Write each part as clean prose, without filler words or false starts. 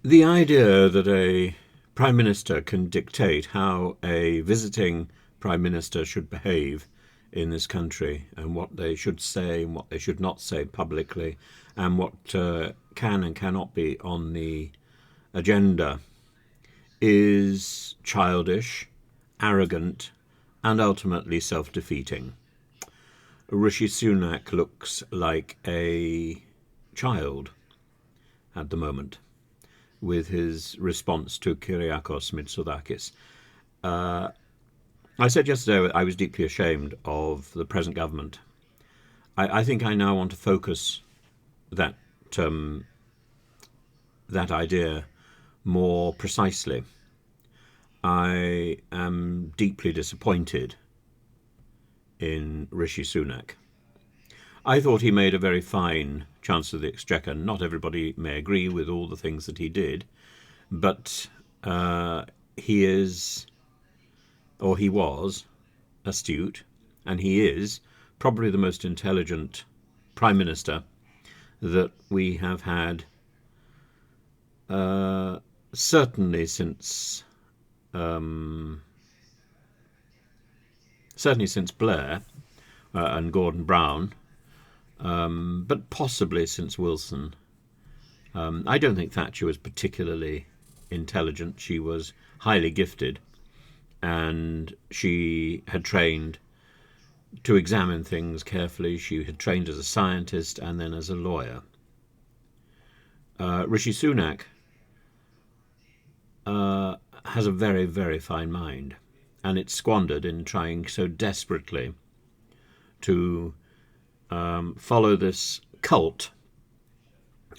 The idea that a Prime Minister can dictate how a visiting Prime Minister should behave in this country and what they should say and what they should not say publicly and what can and cannot be on the agenda is childish, arrogant, and ultimately self defeating. Rishi Sunak looks like a child at the moment with his response to Kyriakos Mitsotakis. I said yesterday I was deeply ashamed of the present government. I think I now want to focus that um, that idea more precisely. I am deeply disappointed in Rishi Sunak. I thought he made a very fine Chancellor of the Exchequer. Not everybody may agree with all the things that he did, but he is, or he was, astute, and he is probably the most intelligent Prime Minister that we have had, certainly since Blair and Gordon Brown, but possibly since Wilson. I don't think Thatcher was particularly intelligent. She was highly gifted, and she had trained to examine things carefully. She had trained as a scientist and then as a lawyer. Rishi Sunak has a very, very fine mind, and it's squandered in trying so desperately to follow this cult.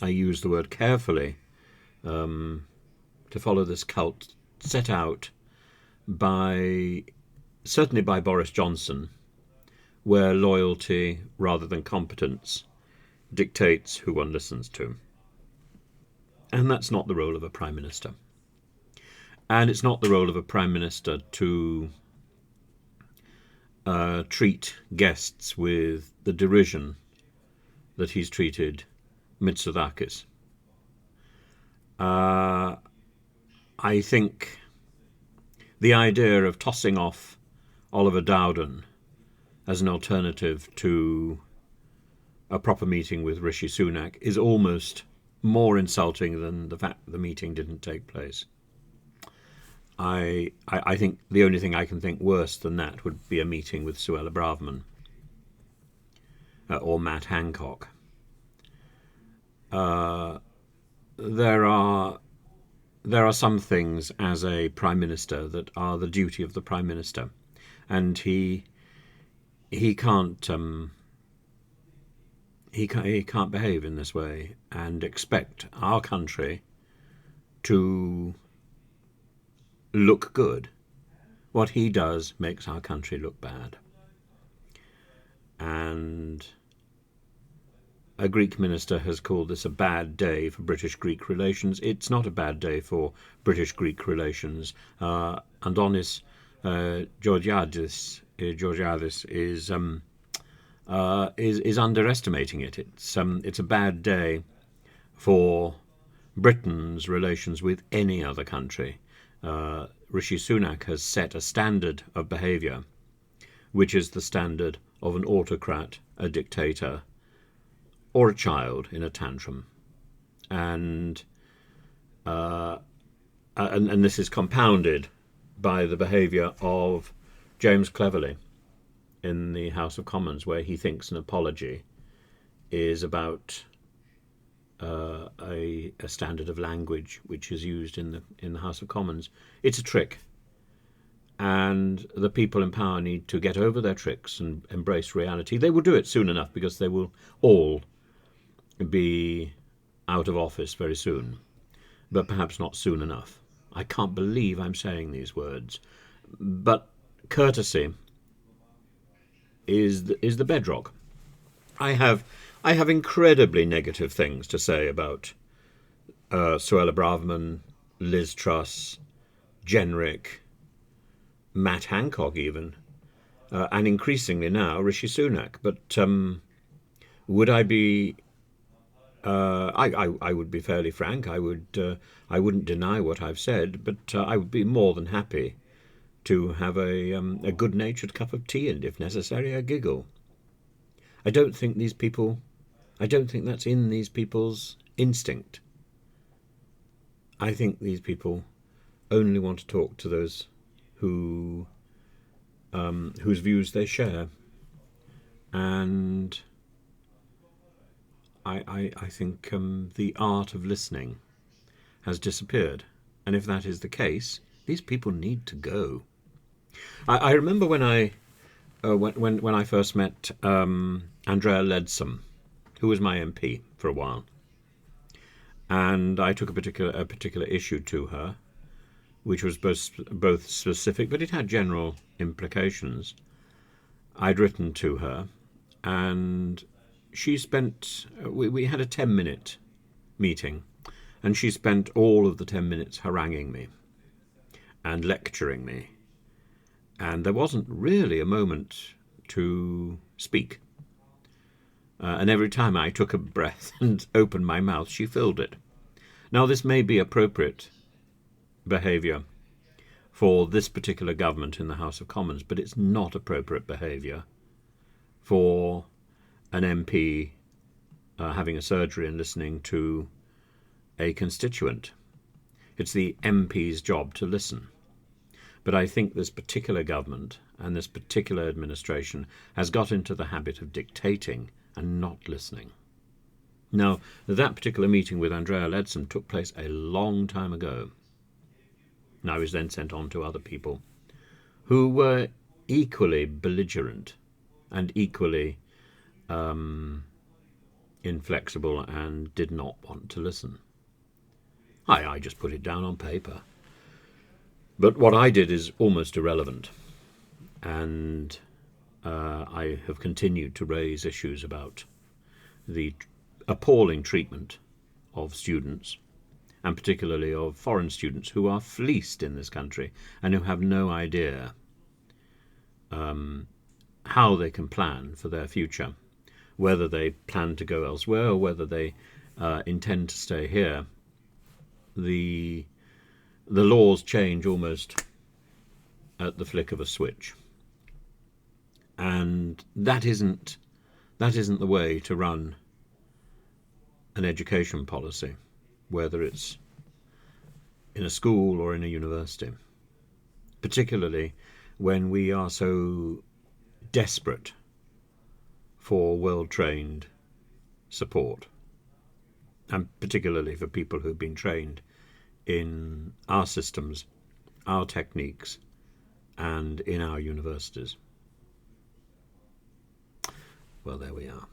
I use the word carefully, to follow this cult set out by, certainly by Boris Johnson, where loyalty rather than competence dictates who one listens to. And that's not the role of a Prime Minister. And it's not the role of a Prime Minister to treat guests with the derision that he's treated Mitsotakis. I think the idea of tossing off Oliver Dowden as an alternative to a proper meeting with Rishi Sunak is almost more insulting than the fact that the meeting didn't take place. I think the only thing I can think worse than that would be a meeting with Suella Braverman or Matt Hancock. There are some things as a Prime Minister that are the duty of the Prime Minister, and he can't behave in this way and expect our country to look good. What he does makes our country look bad. And a Greek minister has called this a bad day for British-Greek relations. It's not a bad day for British-Greek relations. Andonis Georgiadis is underestimating it. It's a bad day for Britain's relations with any other country. Rishi Sunak has set a standard of behaviour, which is the standard of an autocrat, a dictator, or a child in a tantrum, and this is compounded by the behaviour of James Cleverly in the House of Commons, where he thinks an apology is about a standard of language which is used in the House of Commons. It's a trick, and the people in power need to get over their tricks and embrace reality. They will do it soon enough, because they will all be out of office very soon, but perhaps not soon enough. I can't believe I'm saying these words, but courtesy is the bedrock. I have incredibly negative things to say about Suella Braverman, Liz Truss, Jenrick, Matt Hancock even, and increasingly now Rishi Sunak. But would I be I would be fairly frank. I wouldn't deny what I've said, but I would be more than happy to have a good-natured cup of tea and, if necessary, a giggle. I don't think these people. I don't think that's in these people's instinct. I think these people only want to talk to those who whose views they share, and I think the art of listening has disappeared. And if that is the case, these people need to go. I remember when when I first met Andrea Leadsom, who was my MP for a while, and I took a particular issue to her, which was both specific, but it had general implications. I'd written to her, and she spent. We had a 10-minute meeting, and she spent all of the 10 minutes haranguing me and lecturing me, and there wasn't really a moment to speak. And every time I took a breath and opened my mouth, she filled it. Now, this may be appropriate behaviour for this particular government in the House of Commons, but it's not appropriate behaviour for an MP having a surgery and listening to a constituent. It's the MP's job to listen. But I think this particular government and this particular administration has got into the habit of dictating and not listening. Now, that particular meeting with Andrea Leadsom took place a long time ago. And I was then sent on to other people who were equally belligerent and equally inflexible and did not want to listen. I just put it down on paper. But what I did is almost irrelevant, and I have continued to raise issues about the appalling treatment of students, and particularly of foreign students who are fleeced in this country and who have no idea how they can plan for their future, whether they plan to go elsewhere or whether they intend to stay here. The laws change almost at the flick of a switch, and that isn't the way to run an education policy, whether it's in a school or in a university, particularly when we are so desperate for well-trained support, and particularly for people who've been trained in our systems, our techniques, and in our universities. Well, there we are.